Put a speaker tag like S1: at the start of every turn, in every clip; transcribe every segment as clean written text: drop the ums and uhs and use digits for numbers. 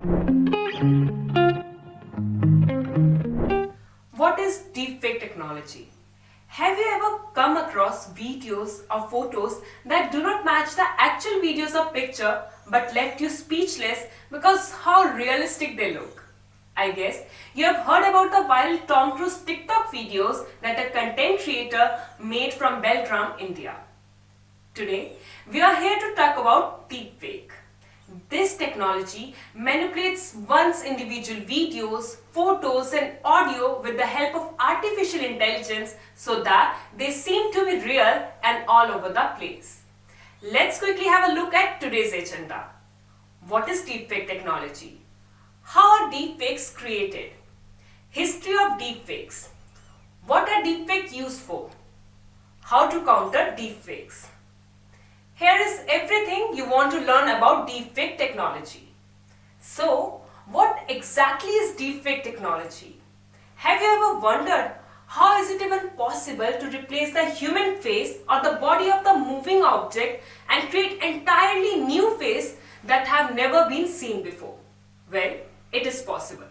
S1: What is deepfake technology? Have you ever come across videos or photos that do not match the actual videos or picture but left you speechless because how realistic they look? I guess you have heard about the viral Tom Cruise TikTok videos that a content creator made from Belgaum, India. Today, we are here to talk about deepfake. This technology manipulates one's individual videos, photos and audio with the help of artificial intelligence so that they seem to be real and all over the place. Let's quickly have a look at today's agenda. What is deepfake technology? How are deepfakes created? History of deepfakes. What are deepfakes used for? How to counter deepfakes. Here is everything you want to learn about deepfake technology. So, what exactly is deepfake technology? Have you ever wondered how is it even possible to replace the human face or the body of the moving object and create entirely new face that have never been seen before? Well, it is possible.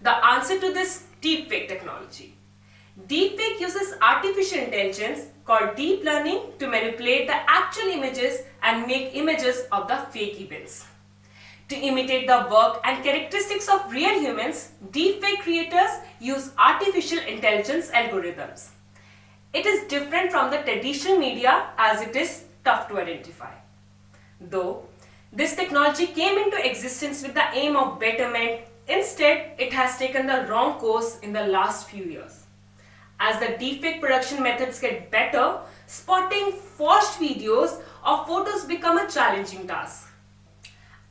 S1: The answer to this deepfake technology. Deepfake uses artificial intelligence called deep learning to manipulate the actual images and make images of the fake events. To imitate the work and characteristics of real humans, deepfake creators use artificial intelligence algorithms. It is different from the traditional media as it is tough to identify. Though this technology came into existence with the aim of betterment, instead it has taken the wrong course in the last few years. As the deepfake production methods get better, spotting forged videos or photos become a challenging task.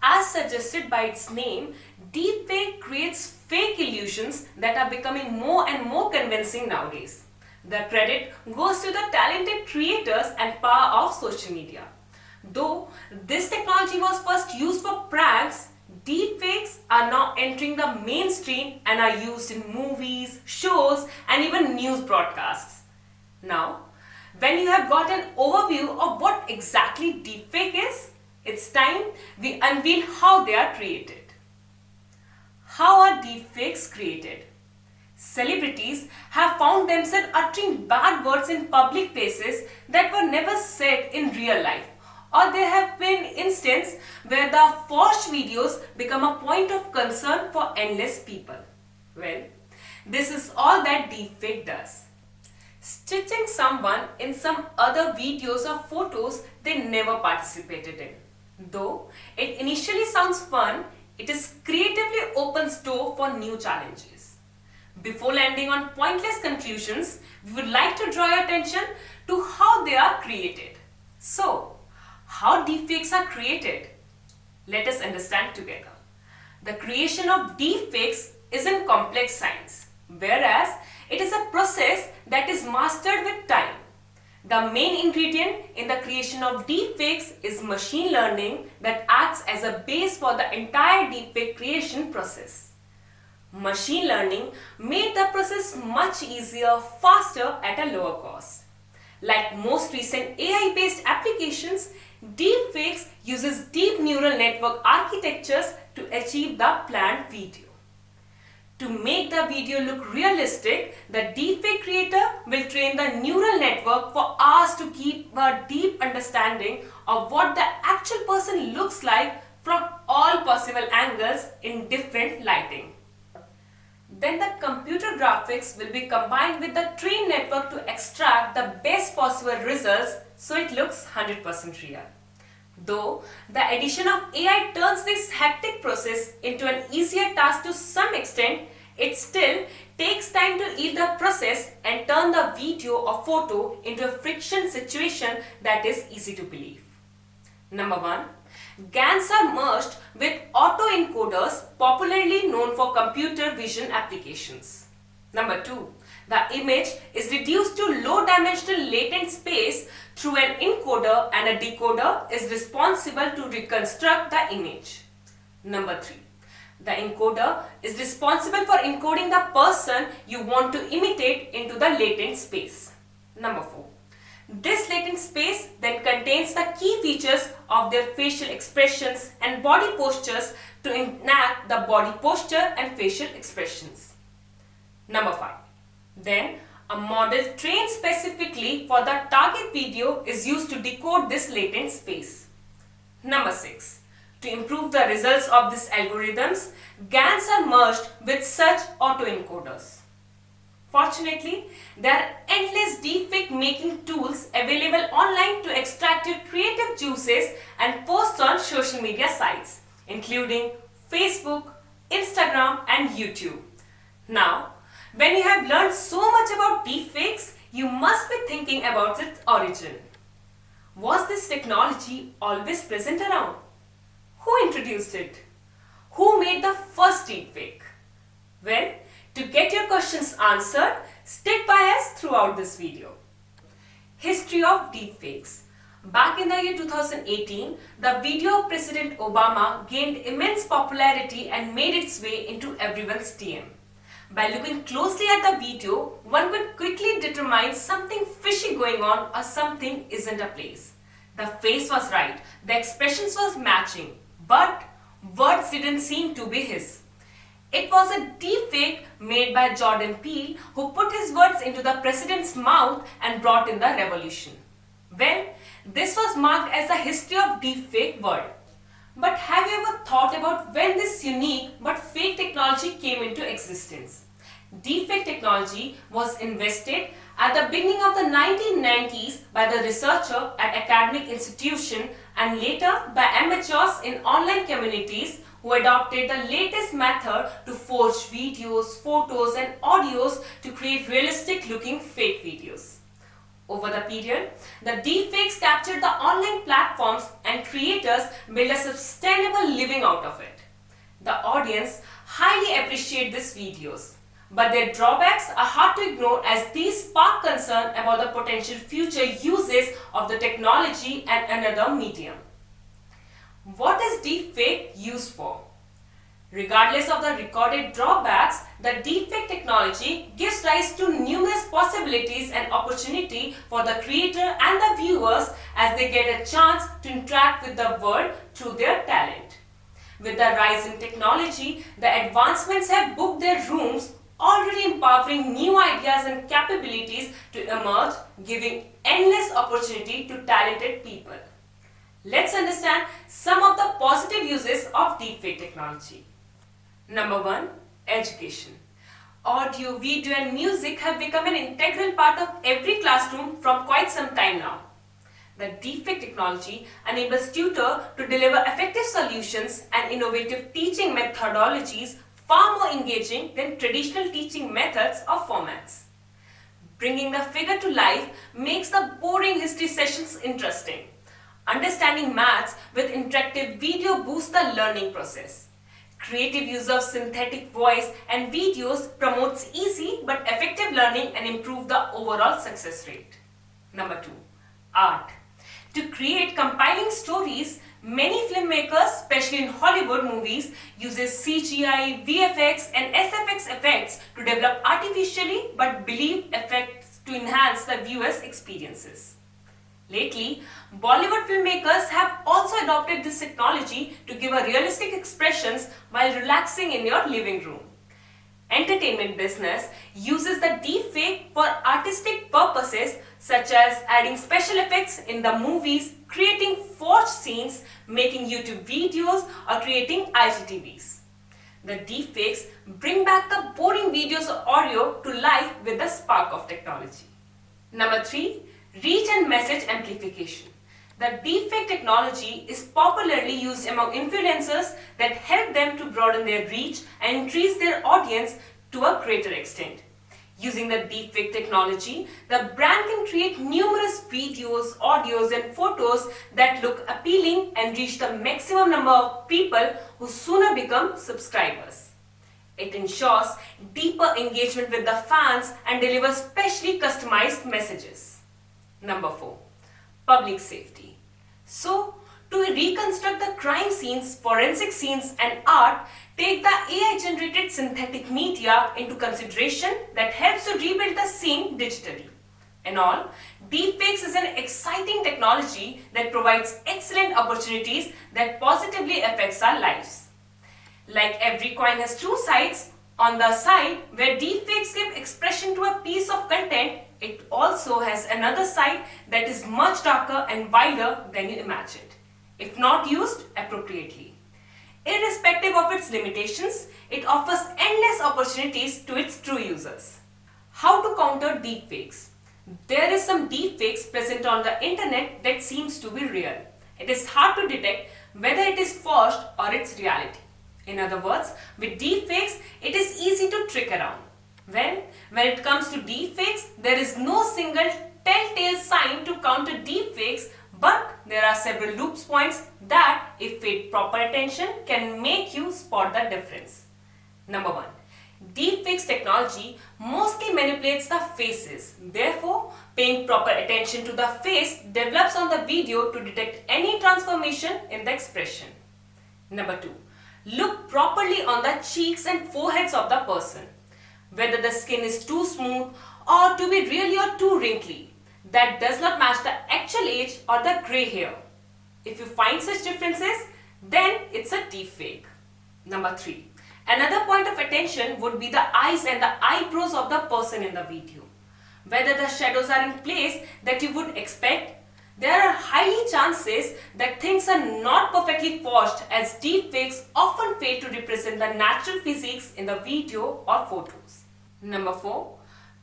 S1: As suggested by its name, deepfake creates fake illusions that are becoming more and more convincing nowadays. The credit goes to the talented creators and power of social media. Though this technology was first used for pranks, deepfakes are now entering the mainstream and are used in movies, shows, and even news broadcasts. Now, when you have got an overview of what exactly deepfake is, it's time we unveil how they are created. How are deepfakes created? Celebrities have found themselves uttering bad words in public places that were never said in real life. Or there have been instances where the forged videos become a point of concern for endless people. Well, this is all that deepfake does. Stitching someone in some other videos or photos they never participated in. Though it initially sounds fun, it is creatively opens door for new challenges. Before landing on pointless conclusions, we would like to draw your attention to how they are created. So, how deepfakes are created? Let us understand together. The creation of deepfakes isn't complex science, whereas it is a process that is mastered with time. The main ingredient in the creation of deepfakes is machine learning that acts as a base for the entire deepfake creation process. Machine learning made the process much easier, faster at a lower cost. Like most recent AI-based applications, deepfakes uses deep neural network architectures to achieve the planned video. To make the video look realistic, the deepfake creator will train the neural network for hours to keep a deep understanding of what the actual person looks like from all possible angles in different lighting. Then the computer graphics will be combined with the trained network to extract the best possible results so it looks 100% real. Though the addition of AI turns this hectic process into an easier task to some extent, it still takes time to ease the process and turn the video or photo into a friction situation that is easy to believe. Number 1. GANs are merged with autoencoders, popularly known for computer vision applications. Number 2. The image is reduced to low-dimensional latent space through an encoder and a decoder is responsible to reconstruct the image. Number 3. The encoder is responsible for encoding the person you want to imitate into the latent space. Number 4. This latent space then contains the key features of their facial expressions and body postures to enact the body posture and facial expressions. Number 5. Then, a model trained specifically for the target video is used to decode this latent space. Number 6. To improve the results of these algorithms, GANs are merged with such autoencoders. Fortunately, there are endless deepfake making tools available online to extract your creative juices and post on social media sites, including Facebook, Instagram, and YouTube. Now, when you have learned so much about deepfakes, you must be thinking about its origin. Was this technology always present around? Who introduced it? Who made the first deepfake? Well, to get your questions answered, stick by us throughout this video. History of deepfakes. Back in the year 2018, the video of President Obama gained immense popularity and made its way into everyone's DM. By looking closely at the video, one could quickly determine something fishy going on or something isn't a place. The face was right, the expressions was matching, but words didn't seem to be his. It was a deepfake made by Jordan Peele who put his words into the president's mouth and brought in the revolution. Well, this was marked as the history of deepfake world. But have you ever thought about when this unique but fake technology came into existence? Deepfake technology was invented at the beginning of the 1990s by the researcher at academic institution and later by amateurs in online communities who adopted the latest method to forge videos, photos and audios to create realistic looking fake videos. Over the period, the deepfakes captured the online platforms and creators built a sustainable living out of it. The audience highly appreciate these videos, but their drawbacks are hard to ignore as these spark concern about the potential future uses of the technology and another medium. What is deepfake used for? Regardless of the recorded drawbacks, the deepfake technology gives rise to numerous possibilities and opportunity for the creator and the viewers as they get a chance to interact with the world through their talent. With the rise in technology, the advancements have booked their rooms, already empowering new ideas and capabilities to emerge, giving endless opportunity to talented people. Let's understand some of the positive uses of deepfake technology. Number 1. Education. Audio, video and music have become an integral part of every classroom from quite some time now. The deepfake technology enables tutors to deliver effective solutions and innovative teaching methodologies far more engaging than traditional teaching methods or formats. Bringing the figure to life makes the boring history sessions interesting. Understanding maths with interactive video boosts the learning process. Creative use of synthetic voice and videos promotes easy but effective learning and improves the overall success rate. Number 2. Art. To create compelling stories, many filmmakers, especially in Hollywood movies, uses CGI, VFX and SFX effects to develop artificially but believed effects to enhance the viewer's experiences. Lately, Bollywood filmmakers have also adopted this technology to give a realistic expressions while relaxing in your living room. Entertainment business uses the deepfake for artistic purposes such as adding special effects in the movies, creating forged scenes, making YouTube videos or creating IGTVs. The deepfakes bring back the boring videos or audio to life with the spark of technology. Number 3. Reach and message amplification. The deepfake technology is popularly used among influencers that help them to broaden their reach and increase their audience to a greater extent. Using the deepfake technology, the brand can create numerous videos, audios and photos that look appealing and reach the maximum number of people who sooner become subscribers. It ensures deeper engagement with the fans and delivers specially customized messages. Number 4. Public safety. So, to reconstruct the crime scenes, forensic scenes and art, take the AI-generated synthetic media into consideration that helps to rebuild the scene digitally. In all, deepfakes is an exciting technology that provides excellent opportunities that positively affects our lives. Like every coin has two sides, on the side where deepfakes give expression to a piece of content, it also has another side that is much darker and wider than you imagined, if not used appropriately. Irrespective of its limitations, it offers endless opportunities to its true users. How to counter deepfakes? There is some deepfakes present on the internet that seems to be real. It is hard to detect whether it is forged or its reality. In other words, with deepfakes, it is easy to trick around. When it comes to deepfakes, there is no single telltale sign to counter deepfakes, but there are several loop points that, if paid proper attention, can make you spot the difference. Number 1. Deepfakes technology mostly manipulates the faces. Therefore, paying proper attention to the face develops on the video to detect any transformation in the expression. Number 2. Look properly on the cheeks and foreheads of the person. Whether the skin is too smooth or to be really or too wrinkly. That does not match the actual age or the grey hair. If you find such differences, then it's a deepfake. Number 3. Another point of attention would be the eyes and the eyebrows of the person in the video. Whether the shadows are in place that you would expect, there are highly chances that things are not perfectly forged, as deepfakes often fail to represent the natural physiques in the video or photos. Number 4.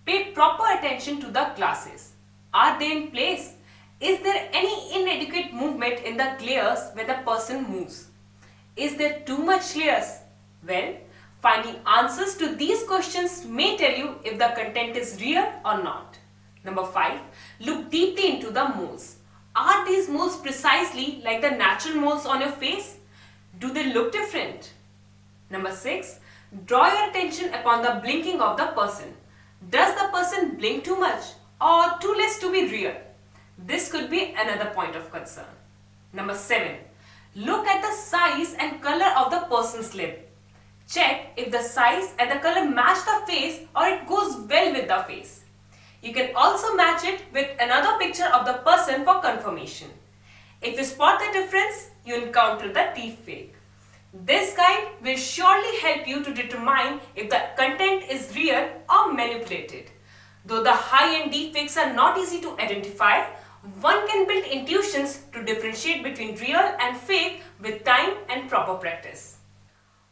S1: Pay proper attention to the glasses. Are they in place? Is there any inadequate movement in the glares when the person moves? Is there too much glares? Well, finding answers to these questions may tell you if the content is real or not. Number 5. Look deeply into the moles. Are these moles precisely like the natural moles on your face? Do they look different? Number 6. Draw your attention upon the blinking of the person. Does the person blink too much or too less to be real? This could be another point of concern. Number 7. Look at the size and color of the person's lip. Check if the size and the color match the face or it goes well with the face. You can also match it with another picture of the person for confirmation. If you spot the difference, you encounter the deepfake. This guide will surely help you to determine if the content is real or manipulated. Though the high-end deepfakes are not easy to identify, one can build intuitions to differentiate between real and fake with time and proper practice.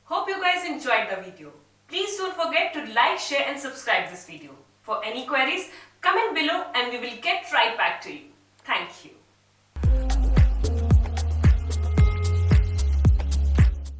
S1: Hope you guys enjoyed the video. Please don't forget to like, share and subscribe this video. For any queries, comment below and we will get right back to you. Thank you.